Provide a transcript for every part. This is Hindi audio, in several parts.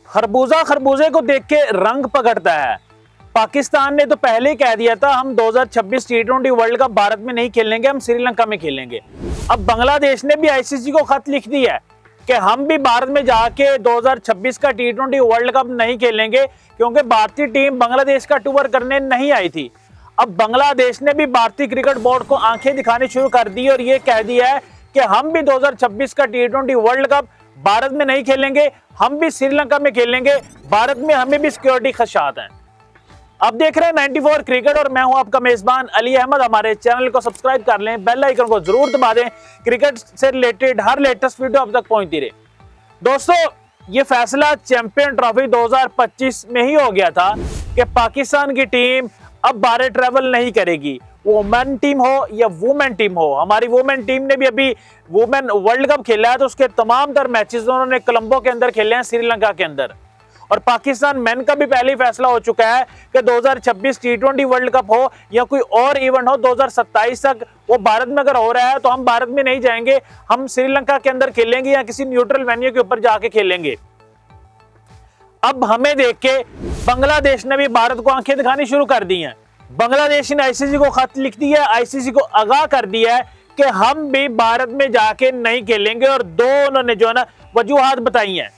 खरबूजा खरबूजे को देख के रंग पकड़ता है। पाकिस्तान ने तो पहले ही कह दिया था हम 2026 T20 वर्ल्ड कप भारत में नहीं खेलेंगे, हम श्रीलंका में खेलेंगे। अब बांग्लादेश ने भी आईसीसी को खत लिख दिया है कि हम भी भारत में जाके 2026 का T20 वर्ल्ड कप नहीं खेलेंगे, क्योंकि भारतीय टीम बांग्लादेश का टूर करने नहीं आई थी। अब बांग्लादेश ने भी भारतीय क्रिकेट बोर्ड को आंखें दिखानी शुरू कर दी और ये कह दिया है कि हम भी 2026 का T20 वर्ल्ड कप भारत में नहीं खेलेंगे, हम भी श्रीलंका में खेलेंगे। भारत में हमें भी सिक्योरिटी खदशात हैं। आप देख रहे हैं 94 क्रिकेट और मैं हूं आपका मेजबान अली अहमद। हमारे चैनल को सब्सक्राइब कर लें, बेल आइकन को जरूर दबा दें। क्रिकेट से रिलेटेड हर लेटेस्ट वीडियो अब तक पहुंचती रहे। दोस्तों, ये फैसला चैंपियन ट्रॉफी 2025 में ही हो गया था कि पाकिस्तान की टीम अब बाहर ट्रैवल नहीं करेगी, वो मेन टीम हो या वुमेन टीम हो। हमारी वुमेन टीम ने भी अभी वुमेन वर्ल्ड कप खेला है, तो उसके तमाम तर मैचेस उन्होंने कोलंबो के अंदर खेले हैं, श्रीलंका के अंदर। और पाकिस्तान मेन का भी पहले ही फैसला हो चुका है कि 2026 T20 वर्ल्ड कप हो या कोई और इवेंट हो 2027 तक, वो भारत में अगर हो रहा है तो हम भारत में नहीं जाएंगे, हम श्रीलंका के अंदर खेलेंगे या किसी न्यूट्रल वेन्यू के ऊपर जाके खेलेंगे। अब हमें देख के बांग्लादेश ने भी भारत को आंखें दिखानी शुरू कर दी हैं। बांग्लादेश ने आईसीसी को खत लिख दिया है, आईसीसी को आगाह कर दिया है कि हम भी भारत में जाके नहीं खेलेंगे। और दो उन्होंने जो है ना वजूहात बताई हैं।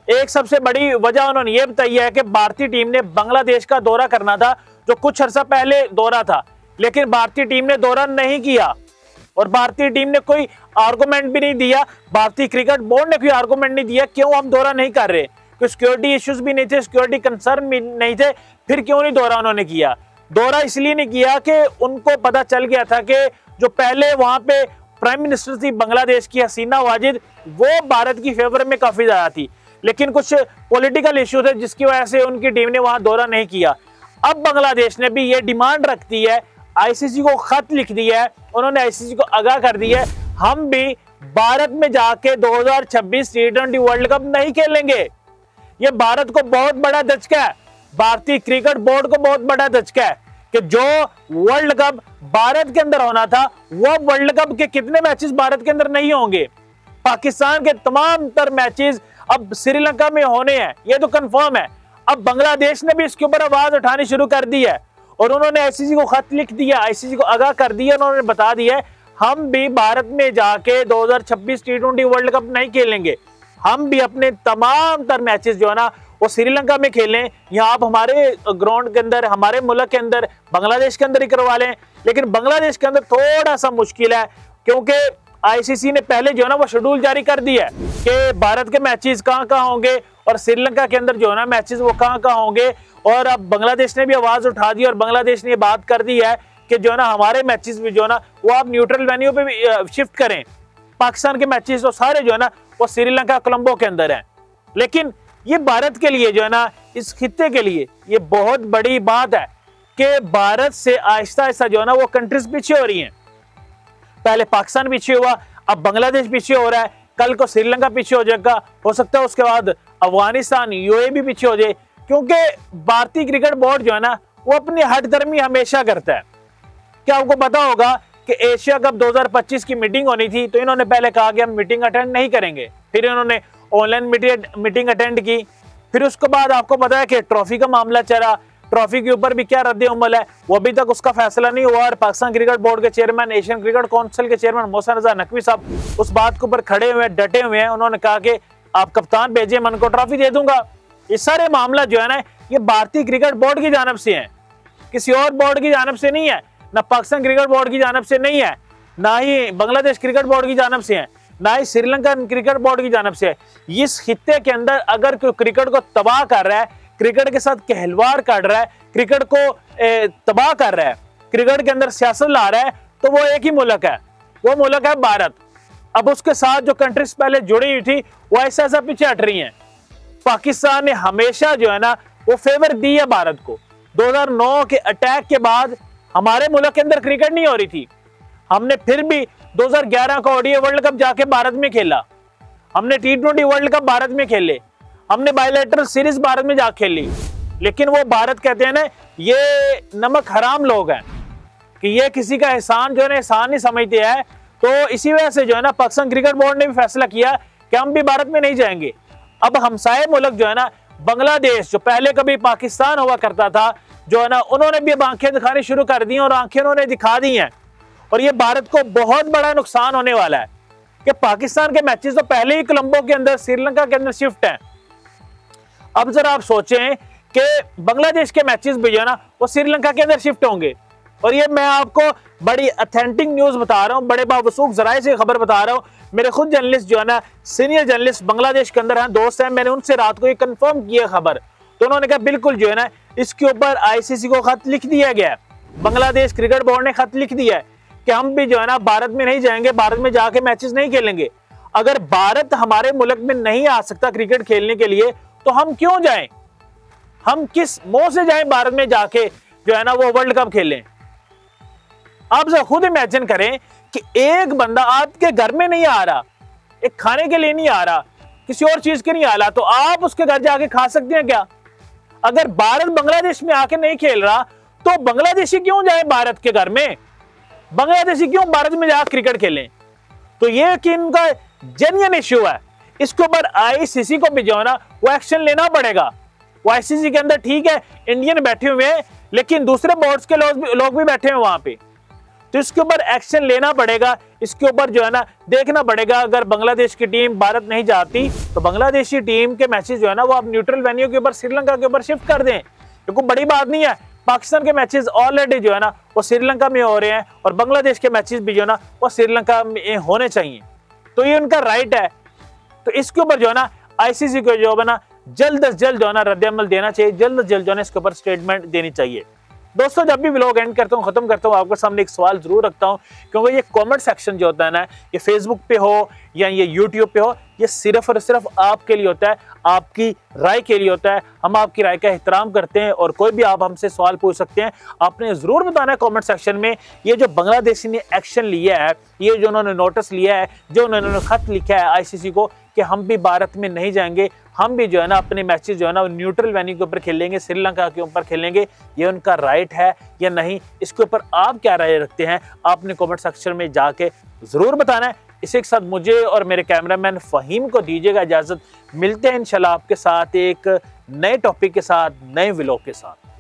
एक सबसे बड़ी वजह उन्होंने ये बताई है कि भारतीय टीम ने बांग्लादेश का दौरा करना था, जो कुछ अर्सा पहले दौरा था, लेकिन भारतीय टीम ने दौरा नहीं किया और भारतीय टीम ने कोई आर्गुमेंट भी नहीं दिया। भारतीय क्रिकेट बोर्ड ने कोई आर्गुमेंट नहीं दिया क्यों हम दौरा नहीं कर रहे, कोई सिक्योरिटी इश्यूज भी नहीं थे, सिक्योरिटी कंसर्न भी नहीं थे, फिर क्यों नहीं दौरा उन्होंने किया। दौरा इसलिए नहीं किया कि उनको पता चल गया था कि जो पहले वहां पे प्राइम मिनिस्टर थी बांग्लादेश की हसीना वाजिद, वो भारत की फेवर में काफी ज्यादा थी, लेकिन कुछ पॉलिटिकल इश्यू थे जिसकी वजह से उनकी टीम ने वहां दौरा नहीं किया। अब बांग्लादेश ने भी ये डिमांड रखती है, आईसीसी को खत लिख दिया है, उन्होंने आईसीसी को आगाह कर दिया है हम भी भारत में जाके 2026 T20 वर्ल्ड कप नहीं खेलेंगे। ये भारत को बहुत बड़ा धचका है, भारतीय क्रिकेट बोर्ड को बहुत बड़ा धचका है कि जो वर्ल्ड कप भारत के अंदर होना था, वो वर्ल्ड कप के कितने मैचेस भारत के अंदर नहीं होंगे। पाकिस्तान के तमाम तर मैचेस अब श्रीलंका में होने हैं, ये तो कंफर्म है। अब बांग्लादेश ने भी इसके ऊपर आवाज उठानी शुरू कर दी है और उन्होंने आईसीसी को खत लिख दिया, आईसीसी को आगाह कर दिया, उन्होंने बता दिया है हम भी भारत में जाके 2026 T20 वर्ल्ड कप नहीं खेलेंगे, हम भी अपने तमाम तर मैचेस जो है ना वो श्रीलंका में खेलें, या आप हमारे ग्राउंड के अंदर, हमारे मुल्क के अंदर, बांग्लादेश के अंदर ही करवा लें। लेकिन बांग्लादेश के अंदर थोड़ा सा मुश्किल है, क्योंकि आईसीसी ने पहले जो है ना वो शेड्यूल जारी कर दिया है कि भारत के मैचेस कहां कहां होंगे और श्रीलंका के अंदर जो है ना मैचेस वो कहां कहां होंगे। और अब बांग्लादेश ने भी आवाज उठा दी और बांग्लादेश ने ये बात कर दी है कि जो है ना हमारे मैचेस भी जो है ना वो आप न्यूट्रल वेन्यू पे भी शिफ्ट करें। पाकिस्तान के मैचेस तो सारे जो है ना वो श्रीलंका कोलंबो के अंदर है। लेकिन ये भारत के लिए जो है ना, इस खित्ते के लिए ये बहुत बड़ी बात है कि भारत से आहिस्ता आहिस्ता जो है ना वो कंट्रीज पीछे हो रही हैं। पहले पाकिस्तान पीछे हुआ, अब बांग्लादेश पीछे हो रहा है, कल को श्रीलंका पीछे हो जाएगा, हो सकता है उसके बाद अफगानिस्तान यूएई भी पीछे हो जाए, क्योंकि भारतीय क्रिकेट बोर्ड जो है ना वो अपनी हठधर्मी हमेशा करता है। क्या आपको पता होगा कि एशिया कप 2025 की मीटिंग होनी थी, तो इन्होंने पहले कहा कि हम मीटिंग अटेंड नहीं करेंगे, फिर इन्होंने ऑनलाइन मीटिंग अटेंड की, फिर उसके बाद आपको पता है कि ट्रॉफी का मामला चला, ट्रॉफी के ऊपर भी क्या रद्द अमल है वो अभी तक उसका फैसला नहीं हुआ। और पाकिस्तान क्रिकेट बोर्ड के चेयरमैन, एशियन क्रिकेट काउंसिल के चेयरमैन मोहसिन रजा नकवी साहब उस बात के ऊपर खड़े हुए, डटे हुए हैं। उन्होंने कहा कि आप कप्तान भेजिए, मैं उनको ट्रॉफी दे दूंगा। ये सारे मामला जो है ना ये भारतीय क्रिकेट बोर्ड की जानब से है, किसी और बोर्ड की जानब से नहीं है, ना पाकिस्तान क्रिकेट बोर्ड की जानब से नहीं है, ना ही बांग्लादेश क्रिकेट बोर्ड की जानब से है, ना ही श्रीलंका क्रिकेट बोर्ड की जानब से है। इस खित्ते के अंदर अगर कोई क्रिकेट को तबाह कर रहा है, क्रिकेट के साथ कहलवार कर रहा है, क्रिकेट को तबाह कर रहा है, क्रिकेट के अंदर सियासत ला रहा है, तो वो एक ही मुल्क है, वो मुल्क है भारत। अब उसके साथ जो कंट्रीज पहले जुड़ी हुई थी वो ऐसा ऐसा पीछे हट रही हैं। पाकिस्तान ने हमेशा जो है ना वो फेवर दी है भारत को। 2009 के अटैक के बाद हमारे मुल्क के अंदर क्रिकेट नहीं हो रही थी, हमने फिर भी 2011 का ओडीआई वर्ल्ड कप जाके भारत में खेला, हमने T20 वर्ल्ड कप भारत में खेले, हमने बायलैटरल सीरीज भारत में जा खेली। लेकिन वो भारत कहते हैं ना ये नमक हराम लोग हैं कि ये किसी का एहसान जो है ना एहसान नहीं समझते हैं। तो इसी वजह से जो है ना पाकिस्तान क्रिकेट बोर्ड ने भी फैसला किया कि हम भी भारत में नहीं जाएंगे। अब हमसाये मुल्क जो है ना बांग्लादेश जो पहले कभी पाकिस्तान हुआ करता था, जो है ना, उन्होंने भी अब आंखें दिखानी शुरू कर दी और आंखें उन्होंने दिखा दी हैं। और ये भारत को बहुत बड़ा नुकसान होने वाला है कि पाकिस्तान के मैचेस तो पहले ही कोलंबो के अंदर, श्रीलंका के अंदर शिफ्ट हैं। अब जरा आप सोचें कि बांग्लादेश के मैचेस भी जो है ना वो श्रीलंका के अंदर शिफ्ट होंगे। और ये मैं आपको बड़ी ऑथेंटिक न्यूज बता रहा हूँ, बड़े बावसूख जराए से खबर बता रहा हूँ। मेरे खुद जर्नलिस्ट जो है ना, सीनियर जर्नलिस्ट बांग्लादेश के अंदर हैं, दोस्त हैं, मैंने उनसे रात को ये कंफर्म किया खबर, तो उन्होंने कहा बिल्कुल जो है ना इसके ऊपर आईसीसी को खत लिख दिया गया है। बांग्लादेश क्रिकेट बोर्ड ने खत लिख दिया है कि हम भी जो है ना भारत में नहीं जाएंगे, भारत में जाके मैचेस नहीं खेलेंगे। अगर भारत हमारे मुल्क में नहीं आ सकता क्रिकेट खेलने के लिए तो हम क्यों जाएं? हम किस मुंह से जाएं भारत में जाके जो है ना वो वर्ल्ड कप खेलें? आप जरा खुद इमेजिन करें कि एक बंदा आपके घर में नहीं आ रहा, एक खाने के लिए नहीं आ रहा, किसी और चीज के नहीं आ रहा, तो आप उसके घर जाके खा सकते हैं क्या? अगर भारत बांग्लादेश में आके नहीं खेल रहा तो बांग्लादेशी क्यों जाए भारत के घर में? बांग्लादेशी क्यों भारत में जाकर क्रिकेट खेलें? तो ये कि इनका जेन्युइन इश्यू है, इसके ऊपर आईसीसी को भी जो है ना वो एक्शन लेना पड़ेगा। वो आईसीसी के अंदर ठीक है इंडियन बैठे हुए हैं, लेकिन दूसरे बोर्ड्स के लोग भी बैठे हैं वहां पे, तो इसके ऊपर एक्शन लेना पड़ेगा। इसके ऊपर जो है ना देखना पड़ेगा। अगर बांग्लादेश की टीम भारत नहीं जाती तो बांग्लादेशी टीम के मैचेस जो है ना वो आप न्यूट्रल वेन्यू के ऊपर श्रीलंका के ऊपर शिफ्ट कर दें। ये कोई बड़ी बात नहीं है। पाकिस्तान के मैचेस ऑलरेडी जो है ना वो श्रीलंका में हो रहे हैं और बांग्लादेश के मैचेस भी जो है ना वो श्रीलंका में होने चाहिए, तो ये उनका राइट है। तो इसके ऊपर जो है ना आईसीसी को जो है ना जल्द से जल्द जो है ना रद्द-ए-अमल देना चाहिए, जल्द से जल्द जो है ना इसके ऊपर स्टेटमेंट देनी चाहिए। दोस्तों, जब भी व्लॉग एंड करता हूँ, खत्म करता हूँ, आपके सामने एक सवाल जरूर रखता हूँ, क्योंकि ये कमेंट सेक्शन जो होता है ना, ये फेसबुक पे हो या ये यूट्यूब पे हो, ये सिर्फ और सिर्फ आपके लिए होता है, आपकी राय के लिए होता है। हम आपकी राय का एहतराम करते हैं और कोई भी आप हमसे सवाल पूछ सकते हैं। आपने जरूर बताना है कमेंट सेक्शन में, ये जो बांग्लादेशी ने एक्शन लिया है, ये जो उन्होंने नोटिस लिया है, जो उन्होंने खत लिखा है आईसीसी को कि हम भी भारत में नहीं जाएंगे, हम भी जो है ना अपने मैचेस जो है ना न्यूट्रल वेन्यू के ऊपर खेलेंगे, श्रीलंका के ऊपर खेलेंगे, ये उनका राइट है या नहीं? इसके ऊपर आप क्या राय रखते हैं? आपने कमेंट सेक्शन में जाके जरूर बताना है। इसी के साथ मुझे और मेरे कैमरामैन फहीम को दीजिएगा इजाजत। मिलते हैं इंशाल्लाह आपके साथ एक नए टॉपिक के साथ, नए व्लॉग के साथ।